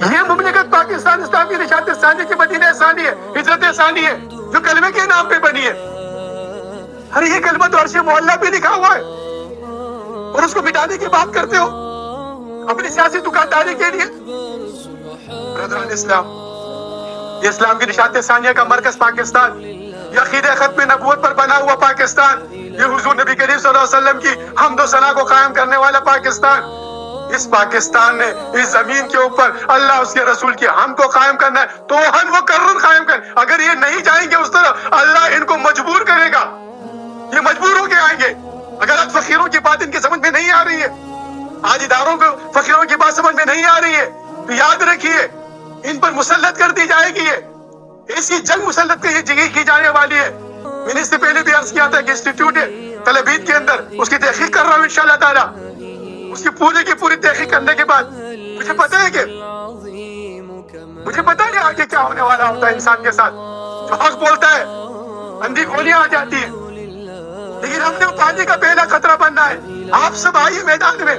یہ مملکت پاکستان اسلام کی نشات ثانی کی مدینہ ثانی ہے، ہجرت ثانی ہے، جو کلمے کے نام پہ بنی ہے. ارے یہ کلمہ تو عرش معلیٰ پہ لکھا ہوا ہے اور اس کو مٹانے کی بات کرتے ہو اپنی سیاسی دکانداری کے لیے. برادران اسلام، یہ اسلام کی نشات ثانیہ کا مرکز پاکستان، یہ عقیدہ ختم نبوت پر بنا ہوا پاکستان، یہ حضور نبی کریم صلی اللہ علیہ وسلم کی حمد و ثنا کو قائم کرنے والا پاکستان. اس پاکستان نے اس زمین کے اوپر اللہ اس کے رسول کی حمد کو قائم کرنا ہے، تو وہ کرن قائم کر. اگر یہ نہیں جائیں گے اس طرف، اللہ ان کو مجبور کرے گا، یہ مجبور ہو کے آئیں گے. اگر آج فقیروں کی بات ان کی سمجھ میں نہیں آ رہی ہے، آج اداروں کو فقیروں کی بات سمجھ میں نہیں آ رہی ہے، تو یاد رکھیے ان پر مسلط کر دی جائے گی. یہ ایسی جنگ مسلط کی جانے والی ہے. میں نے اس سے پہلے بھی عرض کیا تھا کہ انسٹیٹیوٹ طلبیت کے اندر اس کی تحقیق کر رہا ہوں انشاءاللہ تعالی. اس کی پوری تحقیق کرنے کے بعد مجھے پتا ہے آگے کیا ہونے والا ہوتا ہے انسان کے ساتھ. جو حق بولتا ہے اندھی گولیاں آ جاتی ہیں، لیکن ہم نے پانی کا پہلا خطرہ بننا ہے. آپ سب آئیے میدان میں.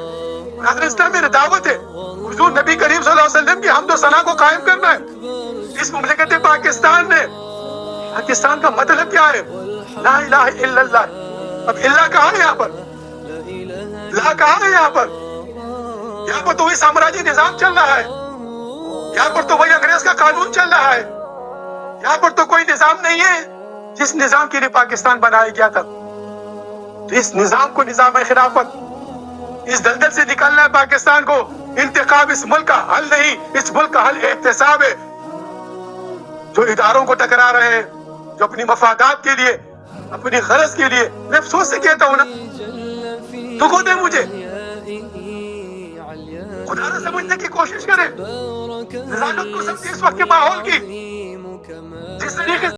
اسلام میں دعوت ہے حضور نبی کریم صلی اللہ علیہ وسلم کی حمد و ثنا کو قائم کرنا ہے. اس مملکت پاکستان نے، پاکستان کا مطلب کیا ہے؟ لا الہ الا اللہ. اب اللہ کہاں ہے یہاں پر؟ اللہ کہاں ہے یہاں پر؟ یہاں پر تو وہی سامراجی نظام چل رہا ہے، یہاں پر تو وہی انگریز کا قانون چل رہا ہے. یہاں پر تو کوئی نظام نہیں ہے جس نظام کے لیے پاکستان بنایا گیا تھا. تو اس نظام کو نظام خلافت، اس دلدل سے نکلنا ہے پاکستان کو. انتخاب اس ملک کا حل نہیں، اس ملک کا حل احتساب ہے. جو اداروں کو ٹکرا رہے ہیں، جو اپنی مفادات کے لیے، اپنی غرض کے لیے، میں افسوس سے کہتا ہوں نا، دکھو دے مجھے، خدا نہ سمجھنے کی کوشش کرے، نزاکت کو سمجھے اس وقت کے ماحول کی. جس طریقے